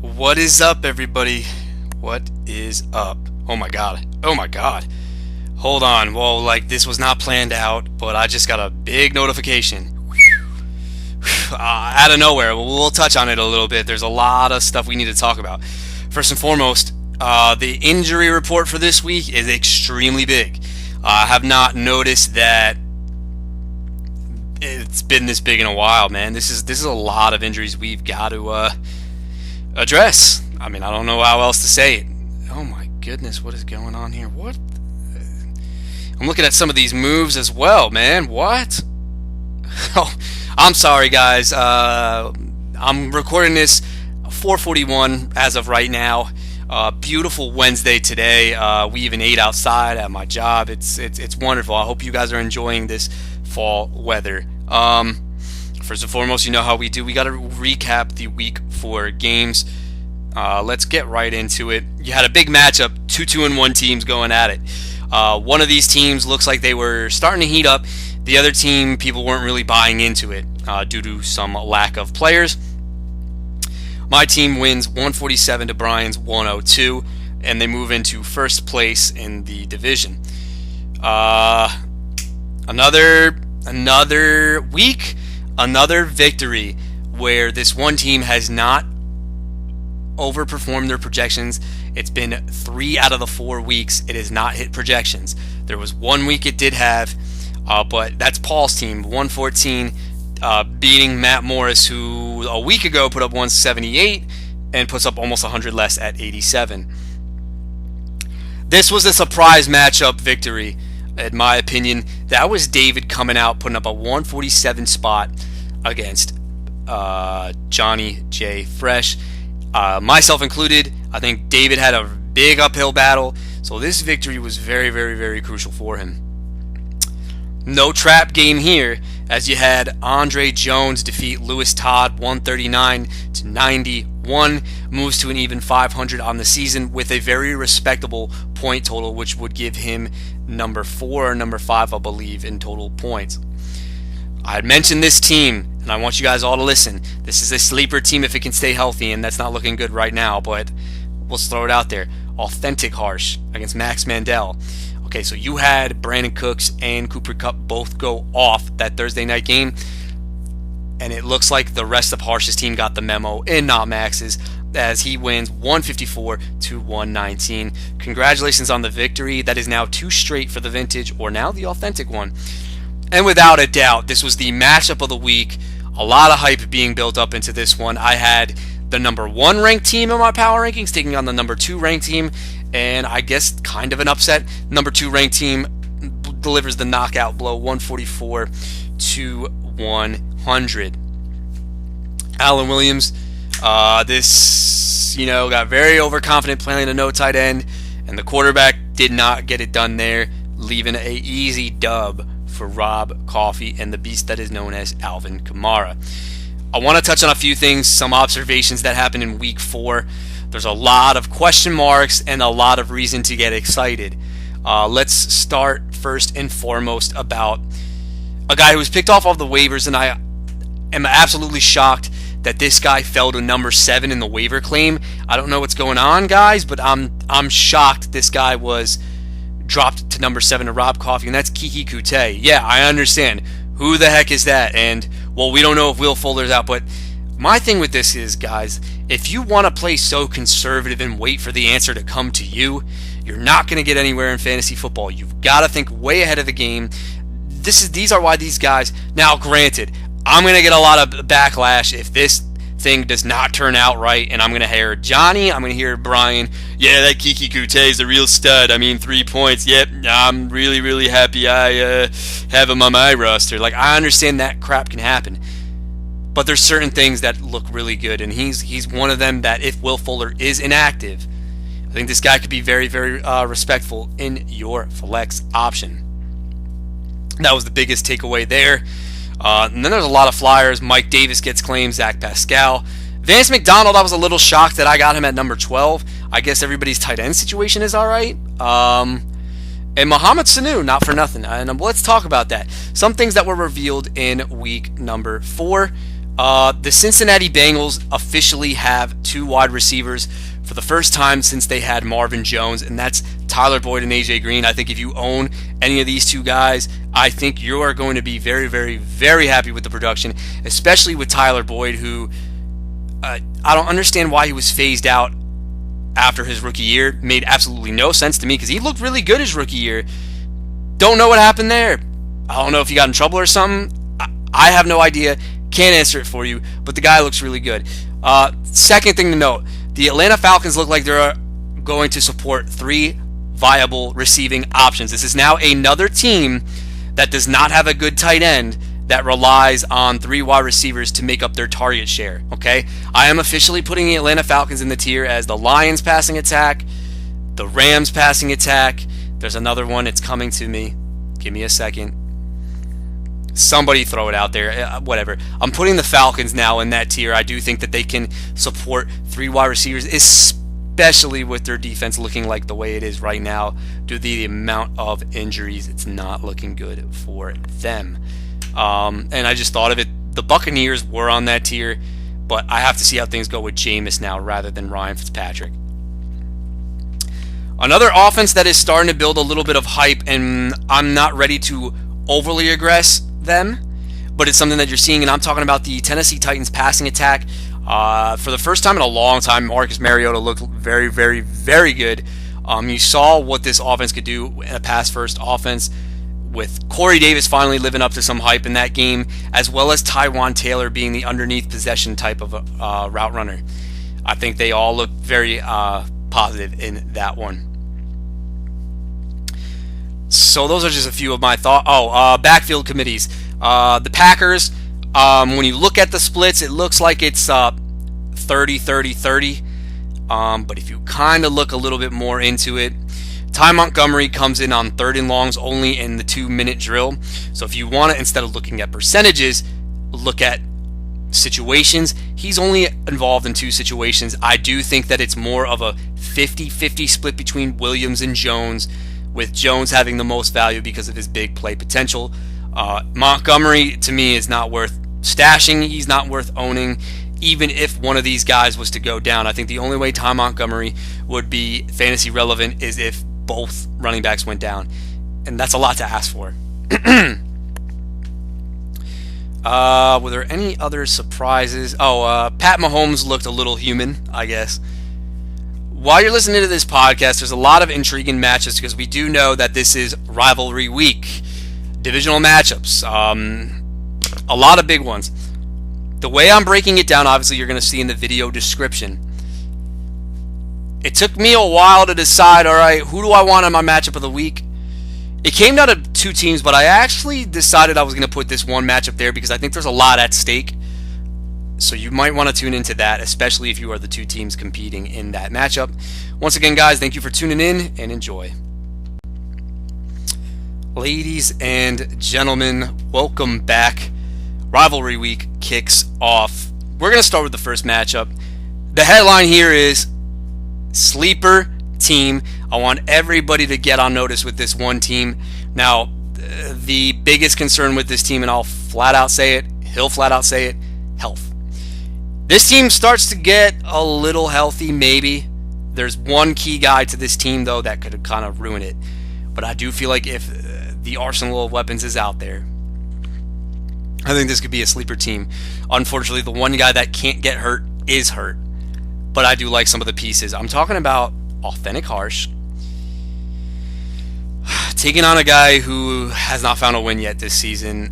What is up, everybody? What is up? Oh my god. Oh my god. Hold on. Well, this was not planned out, but I just got a big notification. Out of nowhere. We'll touch on it a little bit. There's a lot of stuff we need to talk about. First and foremost, the injury report for this week is extremely big. I have not noticed that it's been this big in a while, man. This is a lot of injuries we've got to address. I mean, I don't know how else to say it. Oh my goodness, what is going on here? What? I'm looking at some of these moves as well, man. What? Oh, I'm sorry, guys. I'm recording this 4:41 as of right now. Beautiful Wednesday today. We even ate outside at my job. It's wonderful. I hope you guys are enjoying this fall weather. First and foremost, you know how we do. We got to recap the week 4 games. Let's get right into it. You had a big matchup, 2-2-1 teams going at it. One of these teams looks like they were starting to heat up. The other team, people weren't really buying into it due to some lack of players. My team wins 147 to Brian's 102, and they move into first place in the division. Another week, another victory where this one team has not overperformed their projections. It's been 3 out of the 4 weeks it has not hit projections. There was 1 week it did have, but that's Paul's team, 114, beating Matt Morris, who a week ago put up 178 and puts up almost 100 less at 87. This was a surprise matchup victory, in my opinion. That was David coming out, putting up a 147 spot against Johnny J. Fresh. Myself included. I think David had a big uphill battle, so this victory was very, very, very crucial for him. No trap game here, as you had Andre Jones defeat Lewis Todd 139 to 91, moves to an even 500 on the season with a very respectable point total, which would give him number 4 or number 5, I believe, in total points. I had mentioned this team, and I want you guys all to listen. This is a sleeper team if it can stay healthy, and that's not looking good right now, but we'll throw it out there. Authentic Harsh against Max Mandel. Okay, so you had Brandon Cooks and Cooper Kupp both go off that Thursday night game, and it looks like the rest of Harsh's team got the memo and not Max's, as he wins 154 to 119. Congratulations on the victory. That is now 2 straight for the vintage, or now the authentic one. And without a doubt, this was the matchup of the week. A lot of hype being built up into this one. I had the number 1 ranked team in my power rankings taking on the number 2 ranked team, and I guess kind of an upset. Number 2 ranked team delivers the knockout blow, 144 to 100. Alan Williams, this got very overconfident playing a no tight end, and the quarterback did not get it done there, leaving a easy dub for Rob Coffey and the beast that is known as Alvin Kamara. I want to touch on a few things, some observations that happened in week 4. There's a lot of question marks and a lot of reason to get excited. Let's start first and foremost about a guy who was picked off the waivers, and I am absolutely shocked that this guy fell to number 7 in the waiver claim. I don't know what's going on, guys, but I'm shocked this guy was dropped to number 7 to Rob Coffey, and that's Kiki Kute. Yeah, I understand. Who the heck is that? And, well, we don't know if Will Fuller's out, but my thing with this is, guys, if you want to play so conservative and wait for the answer to come to you, you're not going to get anywhere in fantasy football. You've got to think way ahead of the game. These are why these guys... Now, granted, I'm going to get a lot of backlash if this thing does not turn out right, and I'm going to hear Johnny, I'm going to hear Brian, yeah, that Kiki Kute is a real stud. I mean, 3 points. Yep, I'm really, really happy I have him on my roster. I understand that crap can happen. But there's certain things that look really good, and he's one of them that if Will Fuller is inactive, I think this guy could be very, very respectful in your flex option. That was the biggest takeaway there. And then there's a lot of flyers. Mike Davis gets claimed, Zach Pascal. Vance McDonald, I was a little shocked that I got him at number 12. I guess everybody's tight end situation is all right. And Mohamed Sanu, not for nothing. And let's talk about that. Some things that were revealed in week number 4. The Cincinnati Bengals officially have 2 wide receivers for the first time since they had Marvin Jones, and that's Tyler Boyd and AJ Green. I think if you own any of these 2 guys, I think you are going to be very, very, very happy with the production, especially with Tyler Boyd, who I don't understand why he was phased out after his rookie year. Made absolutely no sense to me because he looked really good his rookie year. Don't know what happened there. I don't know if he got in trouble or something. I have no idea. Can't answer it for you, but the guy looks really good. Second thing to note, the Atlanta Falcons look like they're going to support 3 viable receiving options. This is now another team that does not have a good tight end that relies on 3 wide receivers to make up their target share. Okay, I am officially putting the Atlanta Falcons in the tier as the Lions passing attack, the Rams passing attack. There's another one. It's coming to me. Give me a second. Somebody throw it out there. Whatever. I'm putting the Falcons now in that tier. I do think that they can support 3 wide receivers, especially with their defense looking like the way it is right now. Due to the amount of injuries, it's not looking good for them. And I just thought of it. The Buccaneers were on that tier, but I have to see how things go with Jameis now rather than Ryan Fitzpatrick. Another offense that is starting to build a little bit of hype, and I'm not ready to overly aggress them, but it's something that you're seeing, and I'm talking about the Tennessee Titans passing attack. For the first time in a long time, Marcus Mariota looked very, very, very good. You saw what this offense could do in a pass-first offense, with Corey Davis finally living up to some hype in that game, as well as Tywan Taylor being the underneath possession type of route runner. I think they all look very positive in that one. So those are just a few of my thoughts. Backfield committees. The Packers, when you look at the splits, it looks like it's 30-30-30. But if you kind of look a little bit more into it, Ty Montgomery comes in on 3rd and longs only in the 2-minute drill. So if you want to, instead of looking at percentages, look at situations. He's only involved in 2 situations. I do think that it's more of a 50-50 split between Williams and Jones, with Jones having the most value because of his big play potential. Montgomery, to me, is not worth stashing. He's not worth owning. Even if one of these guys was to go down, I think the only way Ty Montgomery would be fantasy relevant is if both running backs went down. And that's a lot to ask for. Were there any other surprises? Pat Mahomes looked a little human, I guess. While you're listening to this podcast, there's a lot of intriguing matches because we do know that this is rivalry week. Divisional matchups. A lot of big ones. The way I'm breaking it down, obviously, you're going to see in the video description. It took me a while to decide, all right, who do I want in my matchup of the week? It came down to 2 teams, but I actually decided I was going to put this one matchup there because I think there's a lot at stake. So you might want to tune into that, especially if you are the 2 teams competing in that matchup. Once again, guys, thank you for tuning in and enjoy. Ladies and gentlemen, welcome back. Rivalry week kicks off. We're going to start with the first matchup. The headline here is Sleeper Team. I want everybody to get on notice with this one team. Now, the biggest concern with this team, and I'll flat out say it, he'll flat out say it, health. This team starts to get a little healthy, maybe. There's one key guy to this team, though, that could kind of ruin it. But I do feel like if the arsenal of weapons is out there, I think this could be a sleeper team. Unfortunately, the one guy that can't get hurt is hurt. But I do like some of the pieces. I'm talking about Authentic Harsh taking on a guy who has not found a win yet this season.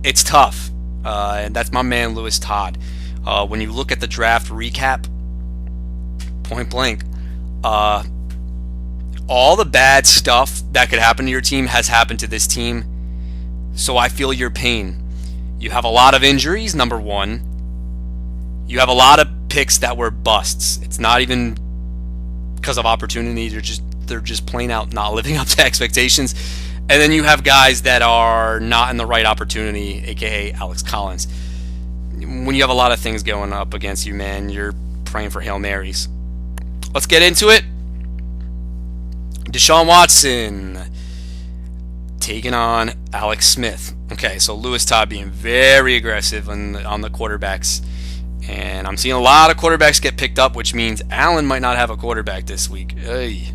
It's tough. And that's my man, Lewis Todd. When you look at the draft recap, point blank, all the bad stuff that could happen to your team has happened to this team. So I feel your pain. You have a lot of injuries, number one. You have a lot of picks that were busts. It's not even because of opportunity. They're just plain out not living up to expectations. And then you have guys that are not in the right opportunity, aka Alex Collins. When you have a lot of things going up against you, man, you're praying for Hail Marys. Let's get into it. Deshaun Watson taking on Alex Smith. Okay, so Lewis Todd being very aggressive on the quarterbacks. And I'm seeing a lot of quarterbacks get picked up, which means Allen might not have a quarterback this week. Hey.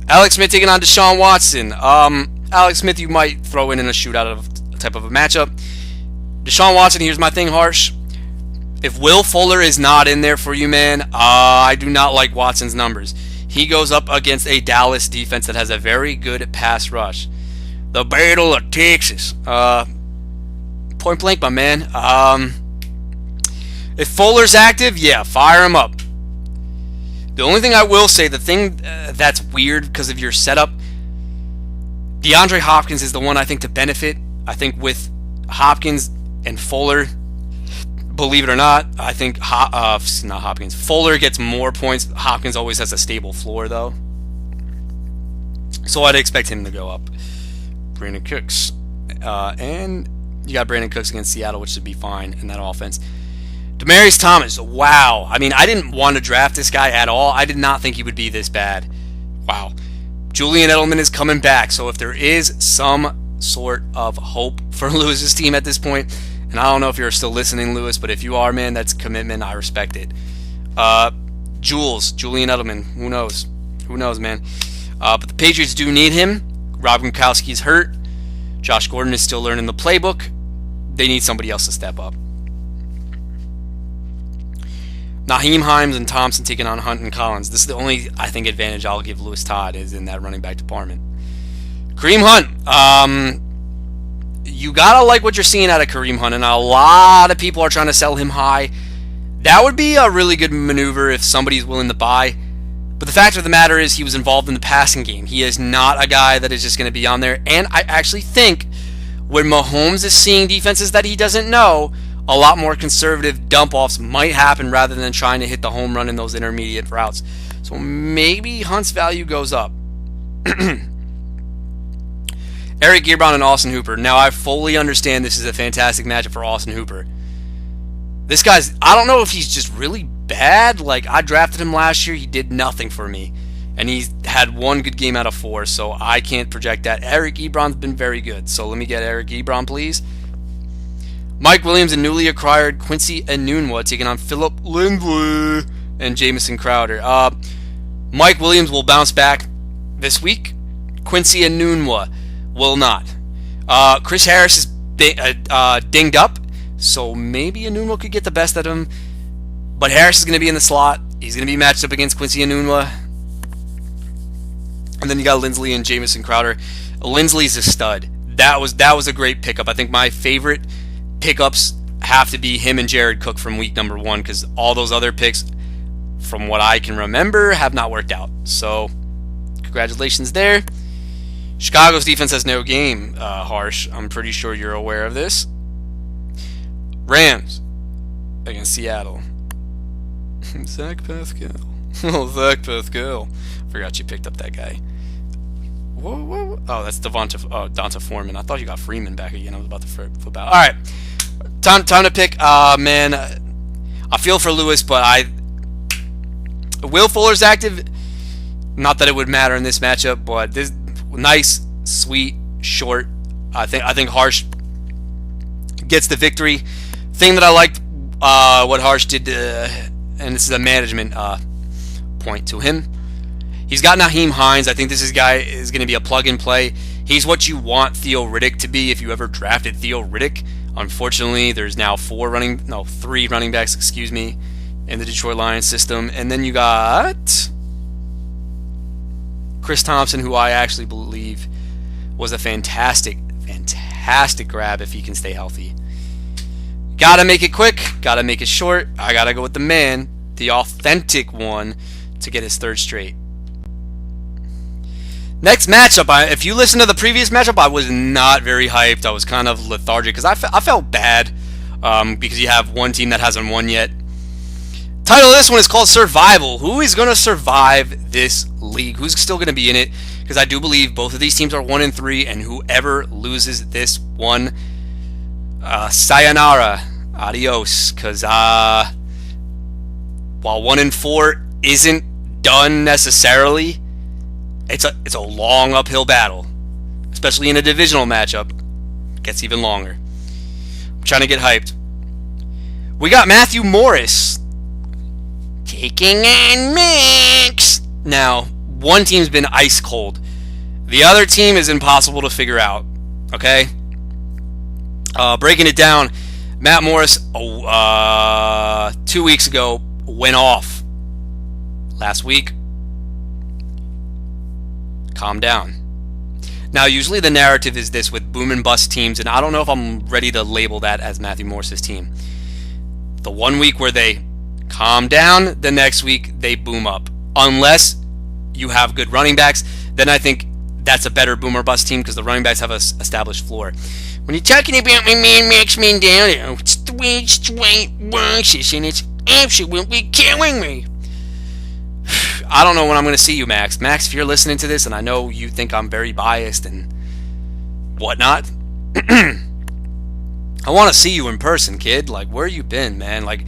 Alex Smith taking on Deshaun Watson. Alex Smith, you might throw in a shootout of type of a matchup. Deshaun Watson, here's my thing, Harsh. If Will Fuller is not in there for you, man, I do not like Watson's numbers. He goes up against a Dallas defense that has a very good pass rush. The Battle of Texas. Point blank, my man. If Fuller's active, yeah, fire him up. The only thing I will say, the thing that's weird because of your setup, DeAndre Hopkins is the one I think to benefit. I think with Hopkins and Fuller, believe it or not, I think not Hopkins. Fuller gets more points. Hopkins always has a stable floor, though. So I'd expect him to go up. Brandon Cooks. And you got Brandon Cooks against Seattle, which should be fine in that offense. Demaryius Thomas. Wow. I mean, I didn't want to draft this guy at all. I did not think he would be this bad. Wow. Julian Edelman is coming back. So if there is some sort of hope for Lewis's team at this point, and I don't know if you're still listening, Lewis, but if you are, man, that's commitment. I respect it. Julian Edelman. Who knows? Who knows, man? But the Patriots do need him. Rob Gronkowski's hurt. Josh Gordon is still learning the playbook. They need somebody else to step up. Naheem Hines and Thompson taking on Hunt and Collins. This is the only, I think, advantage I'll give Lewis Todd is in that running back department. Kareem Hunt. You gotta like what you're seeing out of Kareem Hunt, and a lot of people are trying to sell him high. That would be a really good maneuver if somebody's willing to buy. But the fact of the matter is he was involved in the passing game. He is not a guy that is just going to be on there. And I actually think when Mahomes is seeing defenses that he doesn't know, a lot more conservative dump-offs might happen rather than trying to hit the home run in those intermediate routes. So maybe Hunt's value goes up. Eric Ebron and Austin Hooper. Now, I fully understand this is a fantastic matchup for Austin Hooper. This guy's, I don't know if he's just really bad. Like, I drafted him last year. He did nothing for me. And he's had one good game out of 4, so I can't project that. Eric Ebron's been very good. So let me get Eric Ebron, please. Mike Williams and newly acquired Quincy Enunwa taking on Philip Lindsay and Jamison Crowder. Mike Williams will bounce back this week. Quincy Enunwa will not. Chris Harris is dinged up, so maybe Enunwa could get the best out of him. But Harris is going to be in the slot. He's going to be matched up against Quincy Enunwa. And then you got Lindsley and Jamison Crowder. Lindsley's a stud. That was a great pickup. I think my favorite pickups have to be him and Jared Cook from week number 1, because all those other picks, from what I can remember, have not worked out. So, congratulations there. Chicago's defense has no game, Harsh. I'm pretty sure you're aware of this. Rams against Seattle. Zach Pascal. Oh, Zach Pascal. Forgot you picked up that guy. Whoa. Oh, that's Donta Foreman. I thought you got Freeman back again. I was about to flip out. All right. Time to pick. Man, I feel for Lewis, but Will Fuller's active. Not that it would matter in this matchup, but this nice, sweet, short. I think Harsh gets the victory. Thing that I liked, what Harsh did, and this is a management point to him. He's got Naheem Hines. I think this guy is going to be a plug and play. He's what you want Theo Riddick to be if you ever drafted Theo Riddick. Unfortunately, there's now 3 running backs, in the Detroit Lions system. And then you got Chris Thompson, who I actually believe was a fantastic grab if he can stay healthy. Gotta make it quick. Gotta make it short. I gotta go with the man, the authentic one, to get his 3rd straight. Next matchup, if you listen to the previous matchup, I was not very hyped. I was kind of lethargic because I felt bad because you have one team that hasn't won yet. Title of this one is called Survival. Who is going to survive this league? Who's still going to be in it? Because I do believe both of these teams are 1-3, and whoever loses this one, sayonara, adios. Because while 1-4 isn't done necessarily, it's a long uphill battle, especially in a divisional matchup. Gets even longer. I'm trying to get hyped. We got Matthew Morris taking on Max. Now, one team's been ice cold. The other team is impossible to figure out. Okay? Breaking it down, Matt Morris 2 weeks ago went off. Last week, calm down. Now, usually the narrative is this with boom and bust teams, and I don't know if I'm ready to label that as Matthew Morris's team. The 1 week where they calm down, the next week they boom up. Unless you have good running backs, then I think that's a better boom or bust team because the running backs have an established floor. When you're talking about my man Max Mandel, it's the way it works, and it's absolutely killing me. I don't know when I'm going to see you, Max. Max, if you're listening to this, and I know you think I'm very biased and whatnot, I want to see you in person, kid. Like, where you been, man? Like,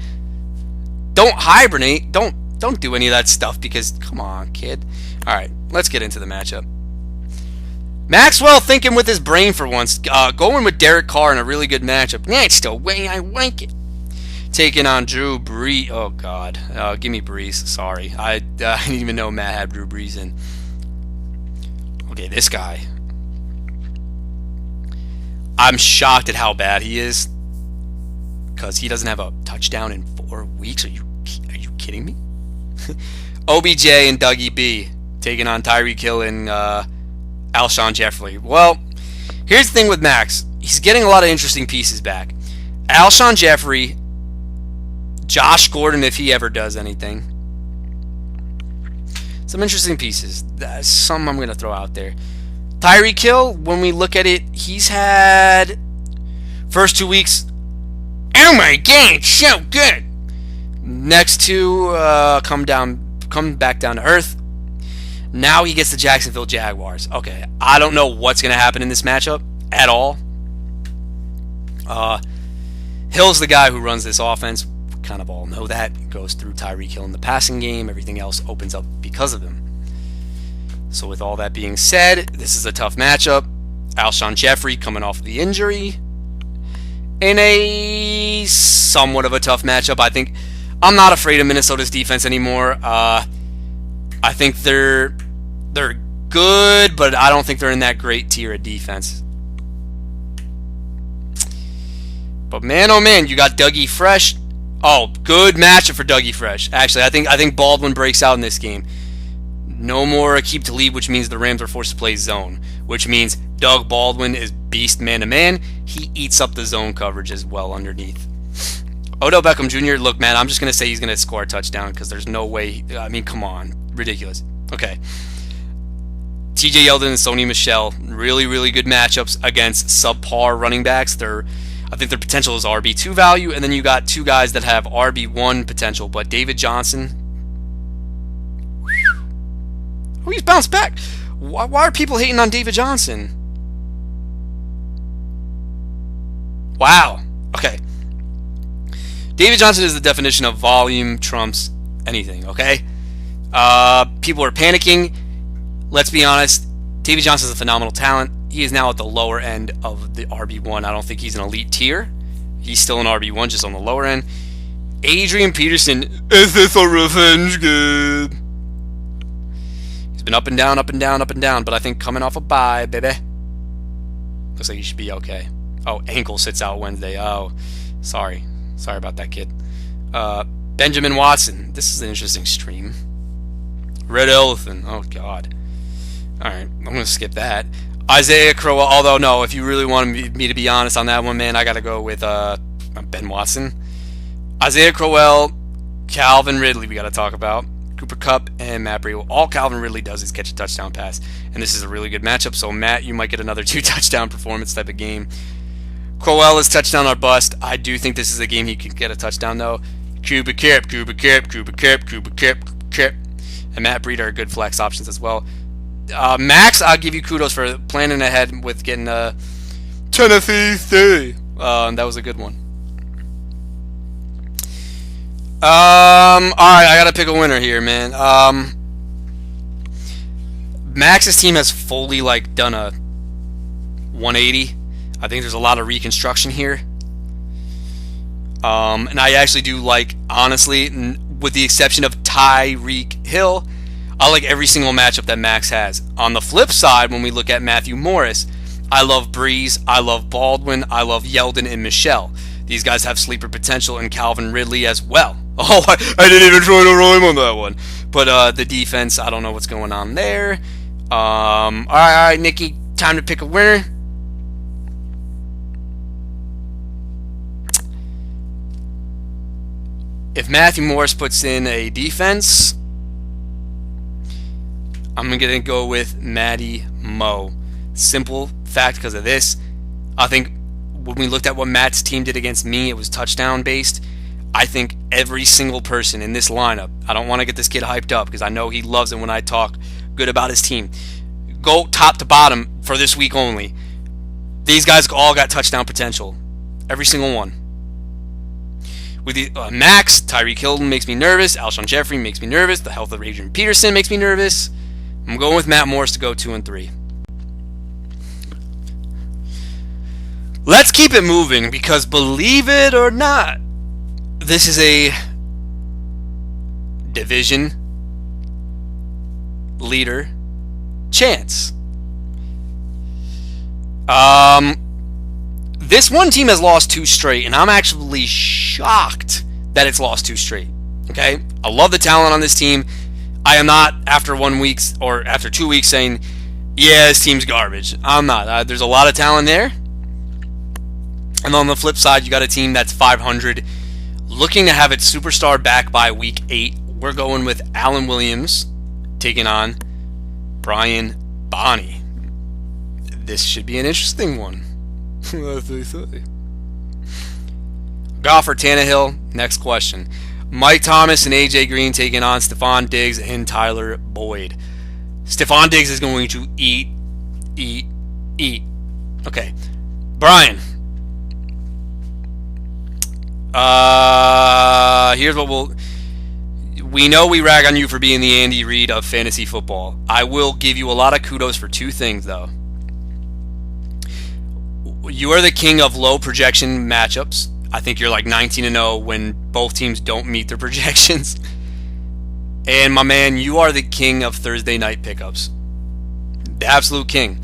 don't hibernate. Don't do any of that stuff because, come on, kid. All right, let's get into the matchup. Maxwell thinking with his brain for once, going with Derek Carr in a really good matchup. That's the way I like it. Taking on Drew Brees. Oh, God. Give me Brees. Sorry. I didn't even know Matt had Drew Brees in. Okay, this guy. I'm shocked at how bad he is. Because he doesn't have a touchdown in 4 weeks. Are you kidding me? OBJ and Dougie B. Taking on Tyreek Hill and Alshon Jeffrey. Well, here's the thing with Max. He's getting a lot of interesting pieces back. Alshon Jeffrey, Josh Gordon, if he ever does anything. Some interesting pieces. That's some I'm going to throw out there. Tyreek Hill, when we look at it, he's had first 2 weeks. Oh my God, it's so good. Next two come back down to earth. Now he gets the Jacksonville Jaguars. Okay, I don't know what's going to happen in this matchup at all. Hill's the guy who runs this offense. We kind of all know that. It goes through Tyreek Hill in the passing game. Everything else opens up because of him. So with all that being said, this is a tough matchup. Alshon Jeffrey coming off of the injury. In a somewhat of a tough matchup. I think I'm not afraid of Minnesota's defense anymore. I think they're good, but I don't think they're in that great tier of defense. But man, oh man, you got Dougie Fresh. Oh, good matchup for Dougie Fresh. Actually, I think Baldwin breaks out in this game. No more Aqib Talib, which means the Rams are forced to play zone, which means Doug Baldwin is beast man-to-man. He eats up the zone coverage as well underneath. Odell Beckham Jr., look, man, I'm just going to say he's going to score a touchdown because there's no way. I mean, come on. Ridiculous. Okay. TJ Yeldon and Sony Michel, really, really good matchups against subpar running backs. I think their potential is RB2 value, and then you got two guys that have RB1 potential, but David Johnson, oh, he's bounced back. Why are people hating on David Johnson? Wow. Okay. David Johnson is the definition of volume trumps anything, okay? People are panicking. Let's be honest. David Johnson is a phenomenal talent. He is now at the lower end of the RB1. I don't think he's an elite tier. He's still an RB1, just on the lower end. Adrian Peterson, is this a revenge game? He's been up and down, up and down, up and down, but I think coming off a bye, baby. Looks like he should be okay. Oh, ankle sits out Wednesday. Oh, sorry. Sorry about that, kid. Benjamin Watson. This is an interesting stream. Red Elephant. Oh, God. All right, I'm going to skip that. Isaiah Crowell, although, no, if you really want me to be honest on that one, man, I got to go with Ben Watson. Isaiah Crowell, Calvin Ridley we got to talk about. Cooper Kupp and Matt Breida. All Calvin Ridley does is catch a touchdown pass, and this is a really good matchup, so Matt, you might get another 2-touchdown performance type of game. Crowell is touchdown or bust. I do think this is a game he can get a touchdown, though. Cooper Kupp. And Matt Breida are good flex options as well. Max, I'll give you kudos for planning ahead with getting Tennessee State. That was a good one. Alright, I gotta pick a winner here, man. Max's team has fully done a 180. I think there's a lot of reconstruction here. And I actually do like, honestly, with the exception of Tyreek Hill, I like every single matchup that Max has. On the flip side, when we look at Matthew Morris, I love Breeze, I love Baldwin, I love Yeldon and Michelle. These guys have sleeper potential, and Calvin Ridley as well. Oh, I didn't even try to roll him on that one. But the defense, I don't know what's going on there. All right, Nikki, time to pick a winner. If Matthew Morris puts in a defense, I'm going to go with Matty Mo. Simple fact because of this. I think when we looked at what Matt's team did against me, it was touchdown based. I think every single person in this lineup, I don't want to get this kid hyped up because I know he loves it when I talk good about his team. Go top to bottom for this week only. These guys all got touchdown potential. Every single one. With the Max, Tyreek Hill makes me nervous. Alshon Jeffrey makes me nervous. The health of Adrian Peterson makes me nervous. I'm going with Matt Morris to go 2 and 3. Let's keep it moving because believe it or not, this is a division leader chance. This one team has lost 2 straight, and I'm actually shocked that it's lost 2 straight. Okay? I love the talent on this team. I am not, after 1 week or after 2 weeks, saying, yeah, this team's garbage. I'm not. There's a lot of talent there. And on the flip side, you got a team that's 500, looking to have its superstar back by week 8. We're going with Alan Williams taking on Brian Bonney. This should be an interesting one. Goff or Tannehill? Next question. Mike Thomas and AJ Green taking on Stephon Diggs and Tyler Boyd. Stephon Diggs is going to eat. Okay. Brian. Here's what we know we rag on you for being the Andy Reid of fantasy football. I will give you a lot of kudos for 2 things, though. You are the king of low projection matchups. I think you're like 19-0 when both teams don't meet their projections. And my man, you are the king of Thursday night pickups. The absolute king.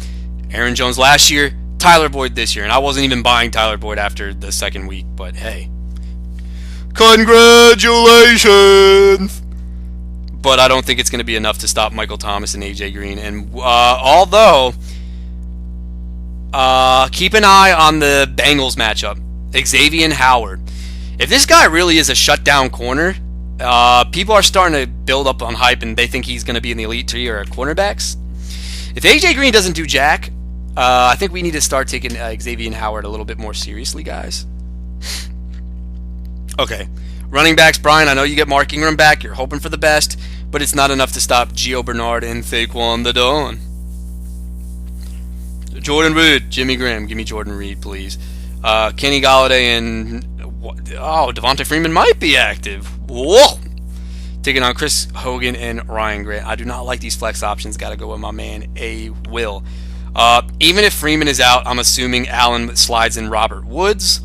Aaron Jones last year, Tyler Boyd this year. And I wasn't even buying Tyler Boyd after the second week, but hey. Congratulations! But I don't think it's going to be enough to stop Michael Thomas and AJ Green. And although, keep an eye on the Bengals matchup. Xavier Howard. If this guy really is a shutdown corner, people are starting to build up on hype and they think he's going to be in the elite tier of cornerbacks. If AJ Green doesn't do jack, I think we need to start taking Xavier Howard a little bit more seriously, guys. Okay. Running backs, Brian, I know you get Mark Ingram back. You're hoping for the best, but it's not enough to stop Gio Bernard and Saquon the Don. Jordan Reed, Jimmy Graham. Give me Jordan Reed, please. Kenny Galladay and Devonta Freeman might be active. Whoa! Taking on Chris Hogan and Ryan Grant. I do not like these flex options. Got to go with my man A. Will. Even if Freeman is out, I'm assuming Allen slides in Robert Woods.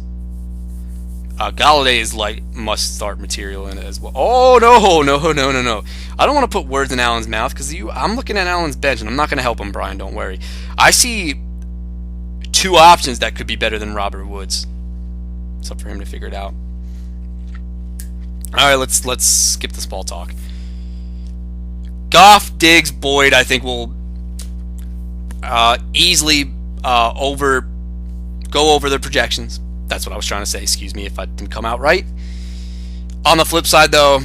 Galladay is like must-start material in it as well. Oh, no. I don't want to put words in Allen's mouth because I'm looking at Allen's bench, and I'm not going to help him, Brian. Don't worry. I see 2 options that could be better than Robert Woods. It's up for him to figure it out. All right, let's skip this ball talk. Goff, Diggs, Boyd, I think will easily go over their projections. That's what I was trying to say. Excuse me if I didn't come out right. On the flip side, though,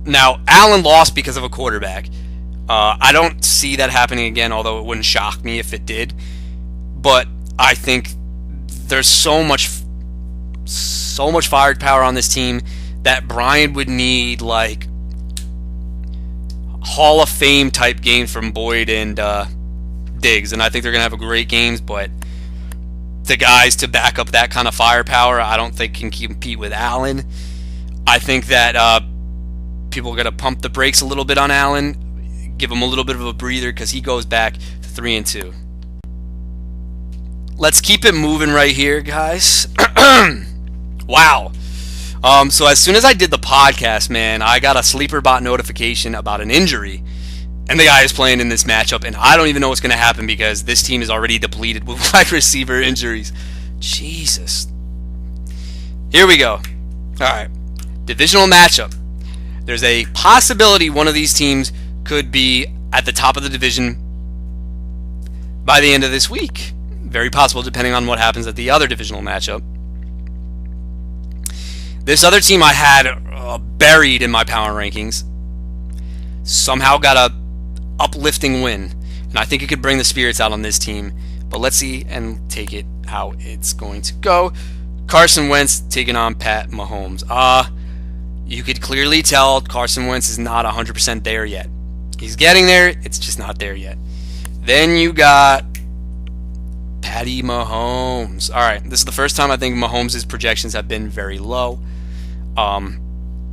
now Allen lost because of a quarterback. I don't see that happening again, although it wouldn't shock me if it did. But I think there's so much firepower on this team that Brian would need like Hall of Fame type games from Boyd and Diggs, and I think they're gonna have great games. But the guys to back up that kind of firepower, I don't think can compete with Allen. I think that people are gonna pump the brakes a little bit on Allen, give him a little bit of a breather because he goes back to 3-2. let's keep it moving right here, guys. Wow. So as soon as I did the podcast, man, I got a sleeper bot notification about an injury, and the guy is playing in this matchup, and I don't even know what's going to happen because this team is already depleted with wide receiver injuries. Jesus. Here we go. All right. Divisional matchup. There's a possibility one of these teams could be at the top of the division by the end of this week. Very possible, depending on what happens at the other divisional matchup. This other team I had buried in my power rankings somehow got a uplifting win, and I think it could bring the spirits out on this team. But let's see and take it how it's going to go. Carson Wentz taking on Pat Mahomes. You could clearly tell Carson Wentz is not 100% there yet. He's getting there, it's just not there yet. Then you got Patty Mahomes. All right, this is the first time I think Mahomes' projections have been very low.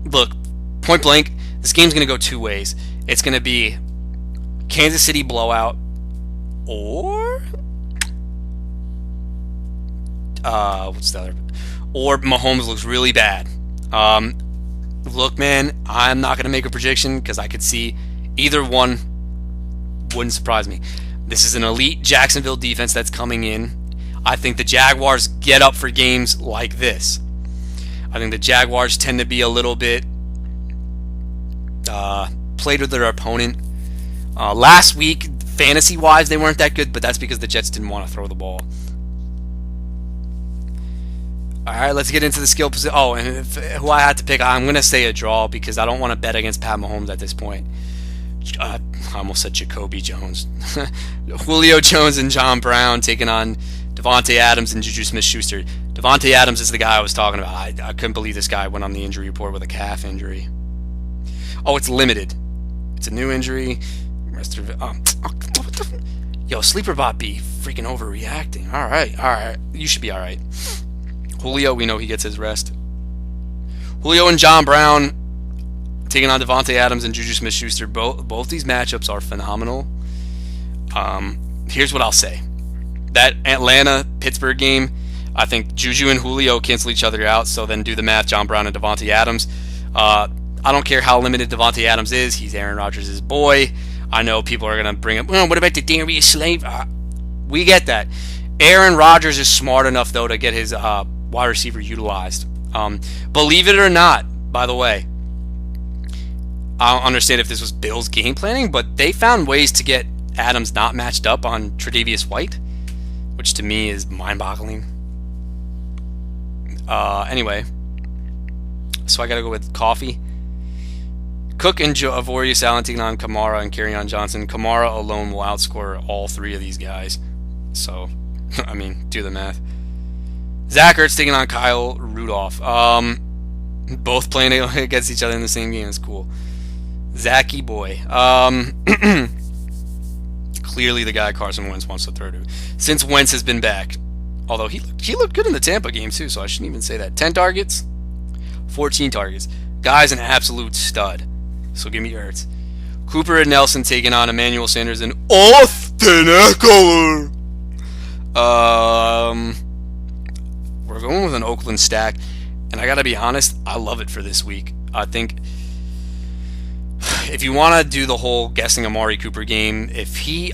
Look, point blank, this game's going to go two ways. It's going to be Kansas City blowout or what's the other? Or Mahomes looks really bad. Look, man, I'm not going to make a prediction because I could see either one. Wouldn't surprise me. This is an elite Jacksonville defense that's coming in. I think the Jaguars get up for games like this. I think the Jaguars tend to be a little bit played with their opponent. Last week, fantasy-wise, they weren't that good, but that's because the Jets didn't want to throw the ball. All right, let's get into the skill position. Oh, and who I had to pick, I'm going to say a draw because I don't want to bet against Pat Mahomes at this point. I almost said Jacoby Jones. Julio Jones and John Brown taking on Davante Adams and Juju Smith-Schuster. Davante Adams is the guy I was talking about. I couldn't believe this guy went on the injury report with a calf injury. Oh, it's limited. It's a new injury. Rest of it. Yo, Sleeper Bot be freaking overreacting. All right. You should be all right. Julio, we know he gets his rest. Julio and John Brown taking on Davante Adams and Juju Smith-Schuster. Both these matchups are phenomenal. Here's what I'll say. That Atlanta-Pittsburgh game, I think Juju and Julio cancel each other out, so then do the math, John Brown and Davante Adams. I don't care how limited Davante Adams is. He's Aaron Rodgers' boy. I know people are going to bring up, what about the Darius Slave? We get that. Aaron Rodgers is smart enough, though, to get his wide receiver utilized. Believe it or not, by the way, I don't understand if this was Bill's game planning, but they found ways to get Adams not matched up on Tre'Davious White, which to me is mind-boggling. Anyway, so I got to go with Coffey. Cook and Avorius Allen taking on Kamara and Kerryon Johnson. Kamara alone will outscore all three of these guys. So, I mean, do the math. Zach Ertz taking on Kyle Rudolph. Both playing against each other in the same game is cool. Zachy boy. Clearly the guy Carson Wentz wants to throw to. Since Wentz has been back. Although he looked good in the Tampa game too, so I shouldn't even say that. 10 targets, 14 targets. Guy's an absolute stud. So give me Ertz. Cooper and Nelson taking on Emmanuel Sanders and Austin Eckler. We're going with an Oakland stack, and I gotta be honest, I love it for this week. I think if you want to do the whole guessing Amari Cooper game,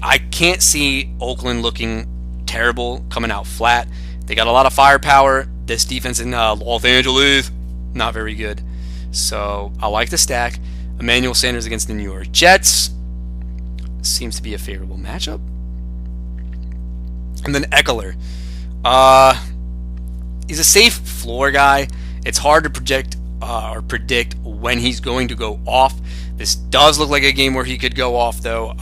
I can't see Oakland looking terrible coming out flat. They got a lot of firepower. This defense in Los Angeles, not very good. So I like the stack. Emmanuel Sanders against the New York Jets seems to be a favorable matchup. And then Eckler. He's a safe floor guy. It's hard to project or predict when he's going to go off. This does look like a game where he could go off, though.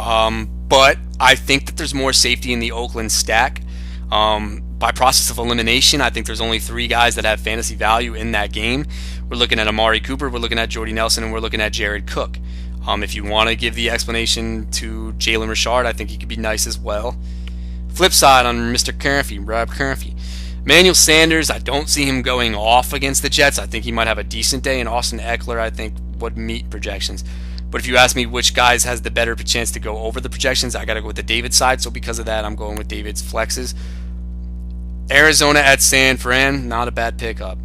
But I think that there's more safety in the Oakland stack. By process of elimination, I think there's only 3 guys that have fantasy value in that game. We're looking at Amari Cooper, we're looking at Jordy Nelson, and we're looking at Jared Cook. If you want to give the explanation to Jalen Richard, I think he could be nice as well. Flip side on Mr. Coffey, Rob Coffey. Emmanuel Sanders, I don't see him going off against the Jets. I think he might have a decent day, and Austin Eckler, I think, would meet projections. But if you ask me which guys has the better chance to go over the projections, I got to go with the David side. So because of that, I'm going with David's flexes. Arizona at San Fran, not a bad pickup.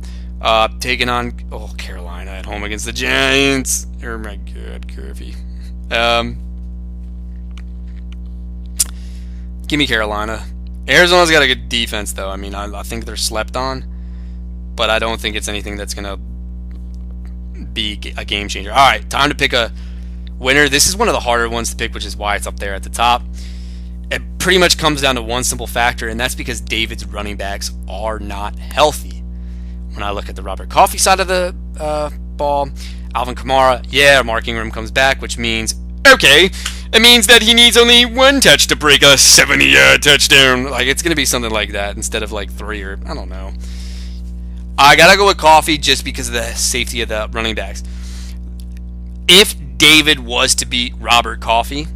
Taking on Carolina at home against the Giants. Oh my God, Coffey. Give me Carolina. Arizona's got a good defense, though. I mean, I think they're slept on, but I don't think it's anything that's going to be a game changer. All right, time to pick a winner. This is one of the harder ones to pick, which is why it's up there at the top. It pretty much comes down to one simple factor, and that's because David's running backs are not healthy. When I look at the Robert Coffey side of the ball, Alvin Kamara, Mark Ingram comes back, which means, okay, it means that he needs only one touch to break a 70-yard touchdown. Like, it's going to be something like that instead of like 3 or, I don't know. I got to go with Coffey just because of the safety of the running backs. If David was to beat Robert Coffey,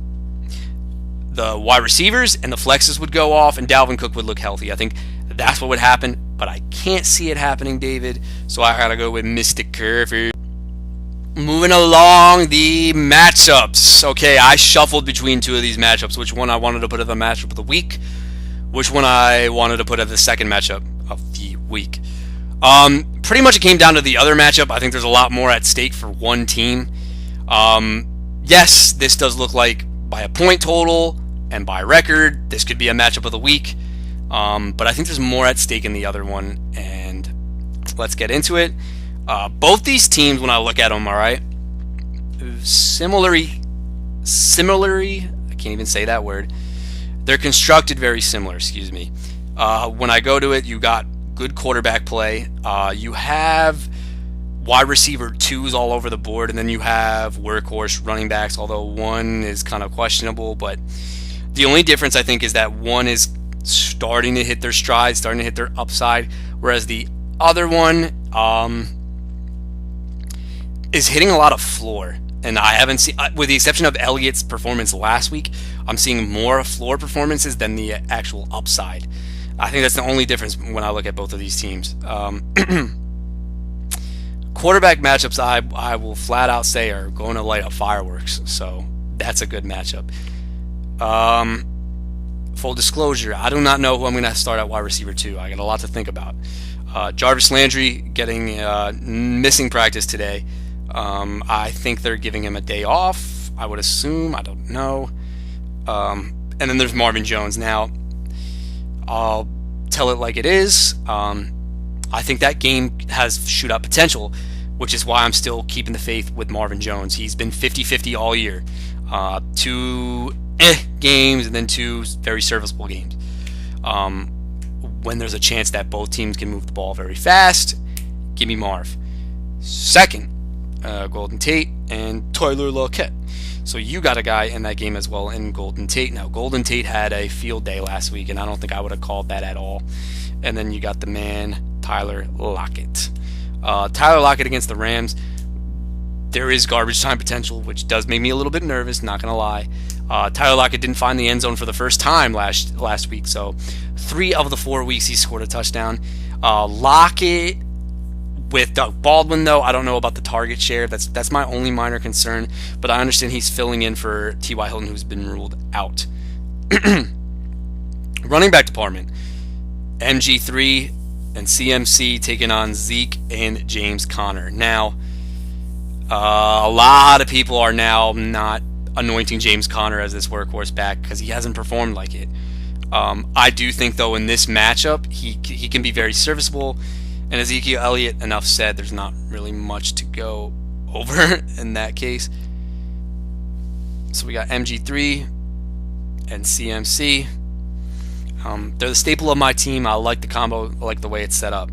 the wide receivers and the flexes would go off and Dalvin Cook would look healthy. I think that's what would happen, but I can't see it happening, David, so I got to go with Mr. Coffey. Moving along, the matchups. Okay, I shuffled between two of these matchups. Which one I wanted to put as the matchup of the week, which one I wanted to put as the second matchup of the week. Pretty much it came down to the other matchup. I think there's a lot more at stake for one team. Yes, this does look like by a point total and by record, this could be a matchup of the week. But I think there's more at stake in the other one, and let's get into it. Both these teams, when I look at them, all right, similarly, I can't even say that word. They're constructed very similar, excuse me. When I go to it, you got good quarterback play. You have wide receiver 2s all over the board, and then you have workhorse running backs, although one is kind of questionable. But the only difference, I think, is that one is starting to hit their stride, starting to hit their upside, whereas the other one is hitting a lot of floor. And I haven't seen, with the exception of Elliott's performance last week, I'm seeing more floor performances than the actual upside. I think that's the only difference when I look at both of these teams. Quarterback matchups, I will flat out say, are going to light up fireworks. So that's a good matchup. Full disclosure, I do not know who I'm going to start at wide receiver 2. I got a lot to think about. Jarvis Landry getting missing practice today. I think they're giving him a day off, I would assume. I don't know. And then there's Marvin Jones. Now, I'll tell it like it is. I think that game has shootout potential, which is why I'm still keeping the faith with Marvin Jones. He's been 50-50 all year. 2 games and then 2 very serviceable games. When there's a chance that both teams can move the ball very fast, give me Marv. Second, Golden Tate and Tyler Lockett. So you got a guy in that game as well in Golden Tate. Now, Golden Tate had a field day last week, and I don't think I would have called that at all. And then you got the man, Tyler Lockett. Tyler Lockett against the Rams. There is garbage time potential, which does make me a little bit nervous, not going to lie. Tyler Lockett didn't find the end zone for the first time last week, so 3 of the 4 weeks he scored a touchdown. Lockett with Doug Baldwin, though, I don't know about the target share. That's my only minor concern, but I understand he's filling in for T.Y. Hilton, who's been ruled out. Running back department, MG3 and CMC taking on Zeke and James Conner. Now, a lot of people are now not anointing James Conner as this workhorse back because he hasn't performed like it. I do think, though, in this matchup, he can be very serviceable. And Ezekiel Elliott, enough said, there's not really much to go over in that case. So we got MG3 and CMC. They're the staple of my team. I like the combo. I like the way it's set up.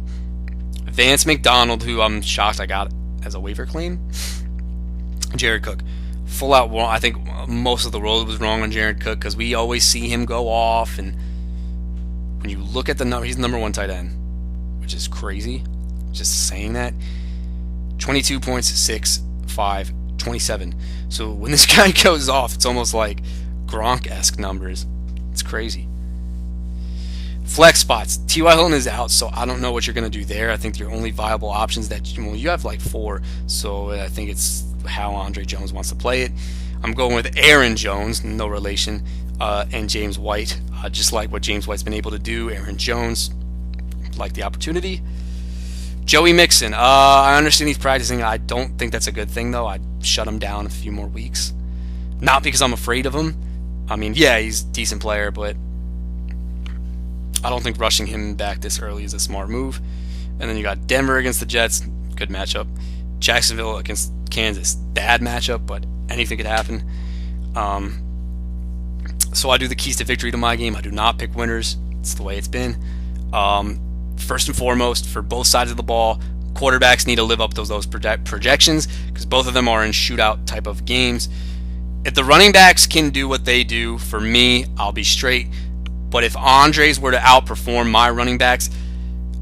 Vance McDonald, who I'm shocked I got as a waiver claim. Jared Cook. Full out wrong. I think most of the road was wrong on Jared Cook because we always see him go off. And when you look at the number, he's the number 1 tight end, which is crazy. Just saying that. 22 points, 6, 5, 27. So when this guy goes off, it's almost like Gronk-esque numbers. It's crazy. Flex spots. T.Y. Hilton is out, so I don't know what you're going to do there. I think your only viable options you have like 4, so I think it's how Andre Jones wants to play it. I'm going with Aaron Jones, no relation, and James White. Just like what James White's been able to do, Aaron Jones like the opportunity. Joey Mixon. I understand he's practicing. I don't think that's a good thing, though. I'd shut him down a few more weeks. Not because I'm afraid of him. I mean, yeah, he's a decent player, but I don't think rushing him back this early is a smart move. And then you got Denver against the Jets. Good matchup. Jacksonville against Kansas. Bad matchup, but anything could happen. So I do the keys to victory to my game. I do not pick winners. It's the way it's been. First and foremost, for both sides of the ball, quarterbacks need to live up to those projections because both of them are in shootout type of games. If the running backs can do what they do, for me, I'll be straight. But if Andres were to outperform my running backs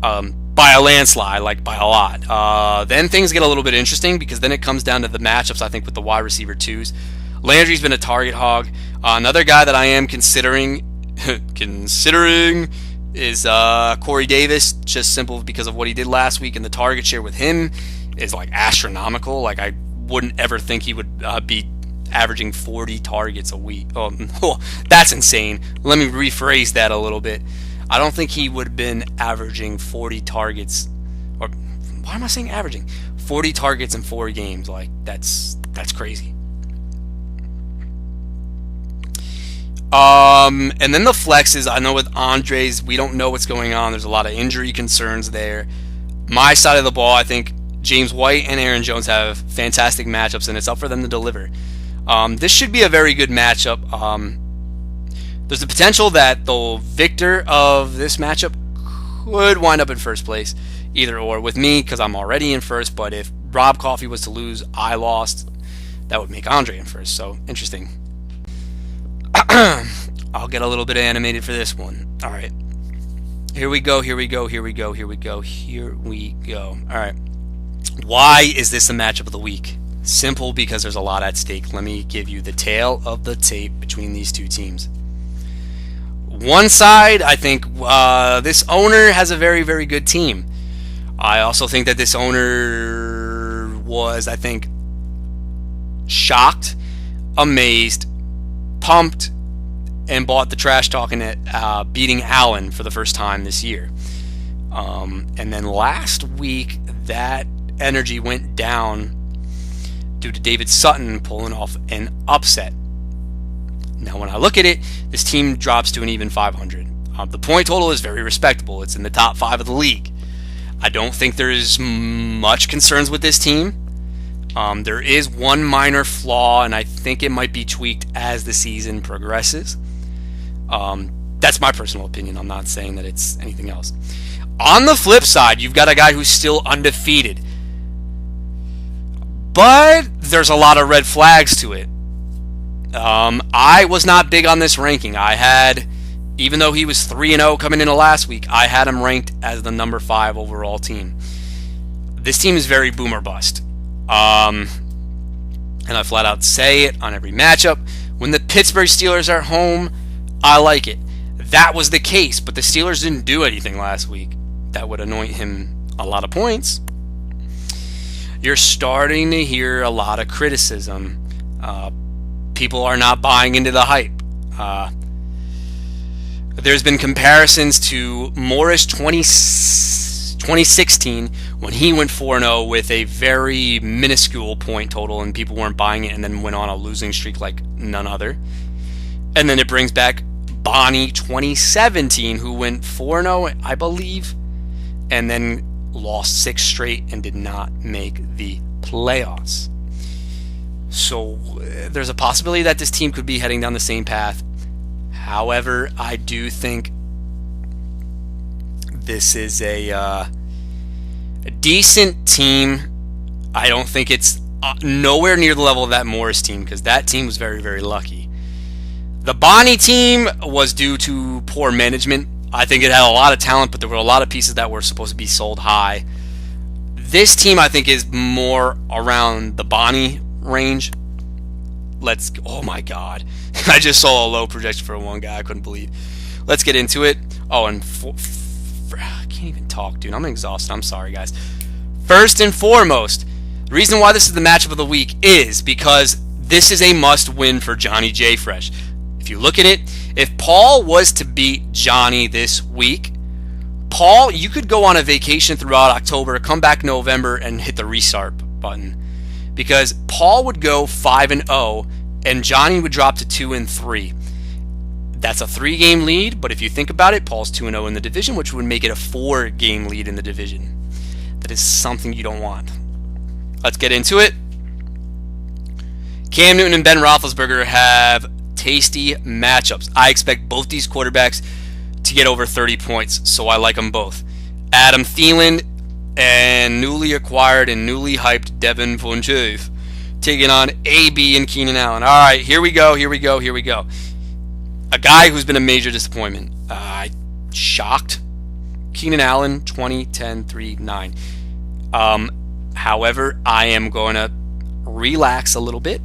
by a landslide, like by a lot, then things get a little bit interesting because then it comes down to the matchups, I think, with the wide receiver twos. Landry's been a target hog. Another guy that I am considering is Corey Davis, just simple because of what he did last week, and the target share with him is like astronomical. Like I wouldn't ever think he would be averaging 40 targets a week. Oh, that's insane. Let me rephrase that a little bit. I don't think he would have been averaging 40 targets, or why am I saying averaging? 40 targets in 4 games. Like that's crazy. And then the flexes, I know with Andres, we don't know what's going on. There's a lot of injury concerns there. My side of the ball, I think James White and Aaron Jones have fantastic matchups, and it's up for them to deliver. This should be a very good matchup. There's the potential that the victor of this matchup could wind up in first place, either or with me, because I'm already in first, but if Rob Coffey was to lose, I lost, that would make Andre in first, so interesting. I'll get a little bit animated for this one. All right. Here we go. All right. Why is this the matchup of the week? Simple, because there's a lot at stake. Let me give you the tale of the tape between these two teams. One side, I think this owner has a very, very good team. I also think that this owner was, I think, shocked, amazed, pumped, and bought the trash talking at beating Allen for the first time this year. And then last week, that energy went down due to David Sutton pulling off an upset. Now, when I look at it, this team drops to an even 500. The point total is very respectable. It's in the top 5 of the league. I don't think there's much concerns with this team. There is one minor flaw, and I think it might be tweaked as the season progresses. That's my personal opinion. I'm not saying that it's anything else. On the flip side, you've got a guy who's still undefeated. But there's a lot of red flags to it. I was not big on this ranking. I had, even though he was 3-0 coming into last week, I had him ranked as the number 5 overall team. This team is very boom or bust. And I flat out say it on every matchup. When the Pittsburgh Steelers are at home, I like it. That was the case, but the Steelers didn't do anything last week that would anoint him a lot of points. You're starting to hear a lot of criticism. People are not buying into the hype. There's been comparisons to Morris 2016 when he went 4-0 with a very minuscule point total and people weren't buying it, and then went on a losing streak like none other. And then it brings back Bonnie 2017, who went 4-0, I believe, and then lost 6 straight and did not make the playoffs. So there's a possibility that this team could be heading down the same path. However, I do think this is a decent team. I don't think it's nowhere near the level of that Morris team, because that team was very, very lucky. The Bonnie team was due to poor management. I think it had a lot of talent, but there were a lot of pieces that were supposed to be sold high. This team, I think, is more around the Bonnie range. Oh my God. I just saw a low projection for one guy. I couldn't believe. Let's get into it. Oh, and I can't even talk, dude. I'm exhausted. I'm sorry, guys. First and foremost, the reason why this is the matchup of the week is because this is a must-win for Johnny J. Fresh. If you look at it, if Paul was to beat Johnny this week, Paul, you could go on a vacation throughout October, come back November, and hit the restart button. Because Paul would go 5-0, and Johnny would drop to 2-3. That's a 3-game lead, but if you think about it, Paul's 2-0 in the division, which would make it a 4-game lead in the division. That is something you don't want. Let's get into it. Cam Newton and Ben Roethlisberger have tasty matchups. I expect both these quarterbacks to get over 30 points, so I like them both. Adam Thielen and newly acquired and newly hyped Devin Funchess taking on AB and Keenan Allen. All right, here we go. A guy who's been a major disappointment. Shocked. Keenan Allen, 20, 10, 3, 9. However, I am going to relax a little bit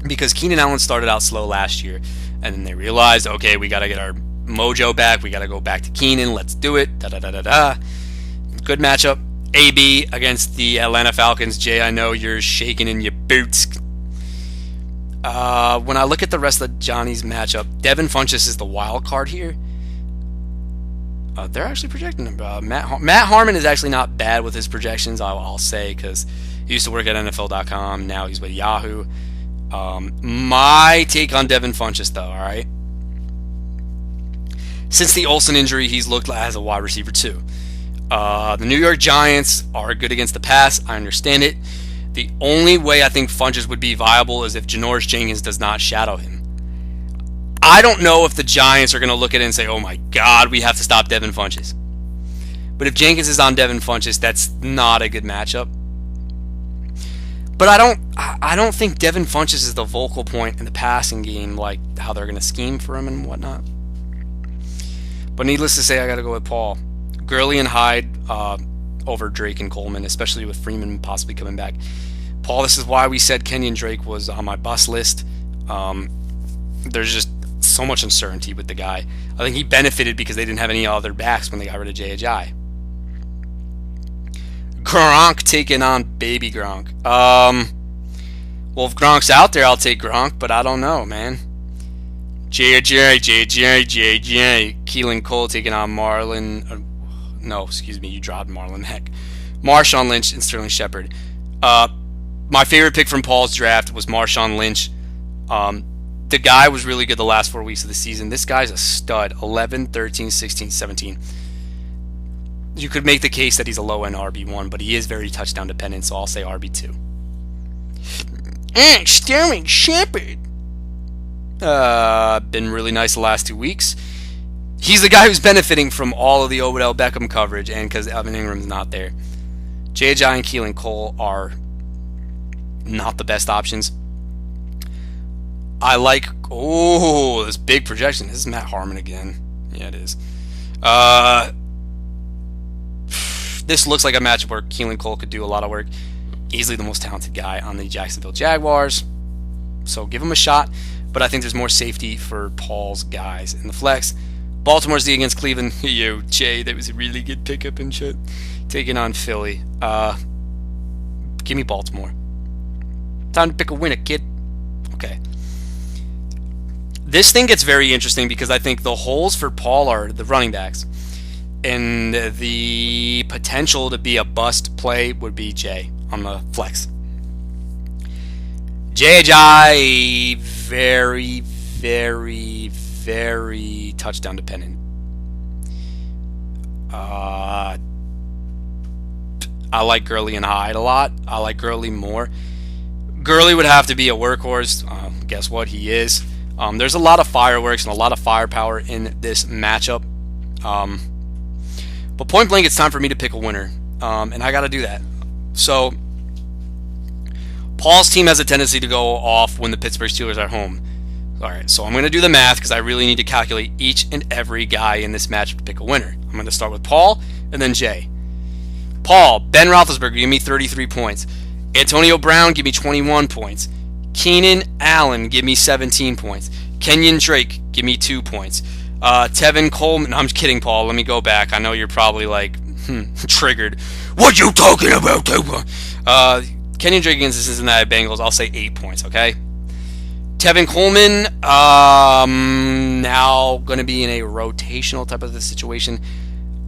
because Keenan Allen started out slow last year, and then they realized, okay, we got to get our mojo back. We got to go back to Keenan. Let's do it. Good matchup. AB against the Atlanta Falcons. Jay, I know you're shaking in your boots. When I look at the rest of Johnny's matchup, Devin Funchess is the wild card here. They're actually projecting him. Matt Harmon is actually not bad with his projections, I'll say, because he used to work at NFL.com. Now he's with Yahoo. My take on Devin Funchess, though, all right? Since the Olsen injury, he's looked as a wide receiver, too. The New York Giants are good against the pass. I understand it. The only way I think Funchess would be viable is if Janoris Jenkins does not shadow him. I don't know if the Giants are going to look at it and say, oh my God, we have to stop Devin Funchess. But if Jenkins is on Devin Funchess, that's not a good matchup. But I don't think Devin Funchess is the vocal point in the passing game, like how they're going to scheme for him and whatnot. But needless to say, I got to go with Paul. Gurley and Hyde over Drake and Coleman, especially with Freeman possibly coming back. Paul, this is why we said Kenyon Drake was on my bust list. There's just so much uncertainty with the guy. I think he benefited because they didn't have any other backs when they got rid of J.H.I. Gronk taking on baby Gronk. Well, if Gronk's out there, I'll take Gronk, but I don't know, man. J.J. Keelan Cole taking on Marlon. You dropped Marlon. Heck. Marshawn Lynch and Sterling Shepard. My favorite pick from Paul's draft was Marshawn Lynch. The guy was really good the last 4 weeks of the season. This guy's a stud. 11, 13, 16, 17. You could make the case that he's a low-end RB1, but he is very touchdown dependent, so I'll say RB2. And Sterling Shepard. Been really nice the last 2 weeks. He's the guy who's benefiting from all of the Odell Beckham coverage, and because Evan Ingram's not there. J.J. and Keelan Cole are not the best options. I like... Oh, this big projection. This is Matt Harmon again. Yeah, it is. This looks like a matchup where Keelan Cole could do a lot of work. Easily the most talented guy on the Jacksonville Jaguars. So give him a shot. But I think there's more safety for Paul's guys in the flex. Baltimore's D against Cleveland. Yo, Jay, that was a really good pickup and shit. Taking on Philly. Give me Baltimore. Time to pick a winner, kid. Okay. This thing gets very interesting because I think the holes for Paul are the running backs. And the potential to be a bust play would be Jay on the flex. J.J. very, very, very touchdown dependent. I like Gurley and Hyde a lot. I like Gurley more. Gurley would have to be a workhorse. Guess what? He is. There's a lot of fireworks and a lot of firepower in this matchup. But point blank, it's time for me to pick a winner. And I got to do that. So, Paul's team has a tendency to go off when the Pittsburgh Steelers are home. All right, so I'm going to do the math because I really need to calculate each and every guy in this match to pick a winner. I'm going to start with Paul and then Jay. Paul, Ben Roethlisberger, give me 33 points. Antonio Brown, give me 21 points. Keenan Allen, give me 17 points. Kenyon Drake, give me 2 points. Tevin Coleman, no, I'm just kidding, Paul. Let me go back. I know you're probably like, triggered. What you talking about? Kenyon Drake against the Cincinnati Bengals, I'll say 8 points, okay? Kevin Coleman, now going to be in a rotational type of a situation.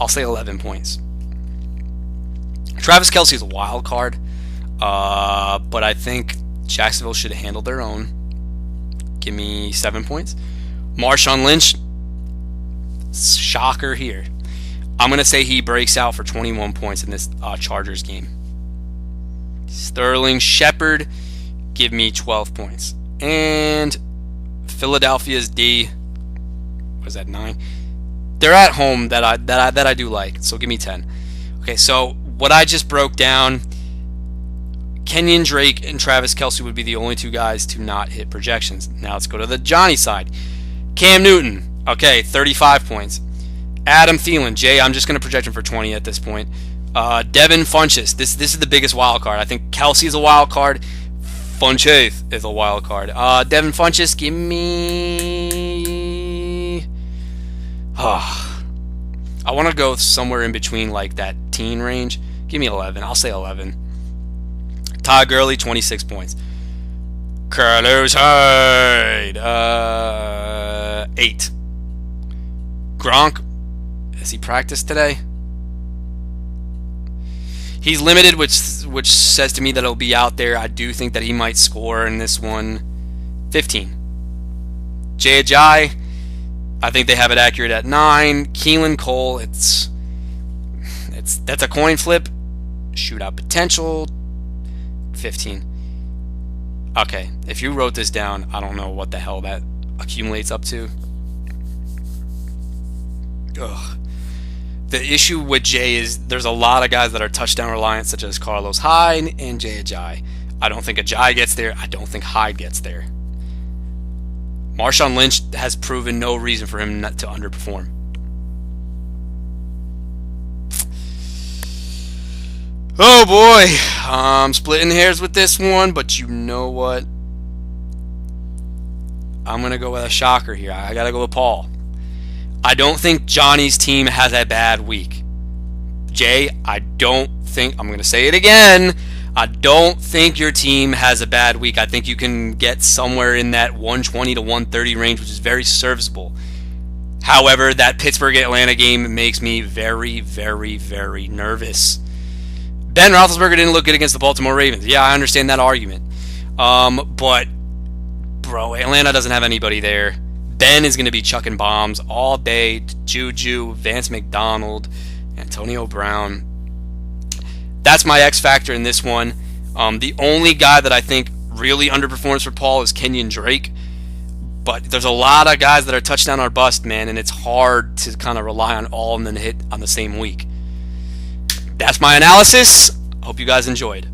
I'll say 11 points. Travis Kelce is a wild card, but I think Jacksonville should have handled their own. Give me 7 points. Marshawn Lynch, shocker here. I'm going to say he breaks out for 21 points in this Chargers game. Sterling Shepard, give me 12 points. And Philadelphia's D, was that 9? They're at home that I do like, so give me 10. Okay, so what I just broke down, Kenyon Drake and Travis Kelce would be the only two guys to not hit projections. Now let's go to the Johnny side. Cam Newton, okay, 35 points. Adam Thielen, Jay, I'm just going to project him for 20 at this point. Devin Funchess, this is the biggest wild card. I think Kelce is a wild card. Funchess is a wild card. Devin Funchess, give me... I want to go somewhere in between like that teen range. Give me 11. I'll say 11. Todd Gurley, 26 points. Carlos Hyde, 8. Gronk, has he practiced today? He's limited, which says to me that he'll be out there. I do think that he might score in this one. 15. Jay Ajayi, I think they have it accurate at 9. Keelan Cole, that's a coin flip. Shootout potential, 15. Okay, if you wrote this down, I don't know what the hell that accumulates up to. Ugh. The issue with Jay is there's a lot of guys that are touchdown reliant, such as Carlos Hyde and Jay Ajayi. I don't think Ajayi gets there. I don't think Hyde gets there. Marshawn Lynch has proven no reason for him not to underperform. Oh boy, I'm splitting hairs with this one, but you know what? I'm going to go with a shocker here. I got to go with Paul. I don't think Johnny's team has a bad week. Jay, I don't think, I'm going to say it again, I don't think your team has a bad week. I think you can get somewhere in that 120 to 130 range, which is very serviceable. However, that Pittsburgh-Atlanta game makes me very, very, very nervous. Ben Roethlisberger didn't look good against the Baltimore Ravens. Yeah, I understand that argument. But, bro, Atlanta doesn't have anybody there. Ben is going to be chucking bombs all day. Juju, Vance McDonald, Antonio Brown. That's my X factor in this one. The only guy that I think really underperforms for Paul is Kenyon Drake. But there's a lot of guys that are touchdown or bust, man, and it's hard to kind of rely on all of them to hit on the same week. That's my analysis. Hope you guys enjoyed.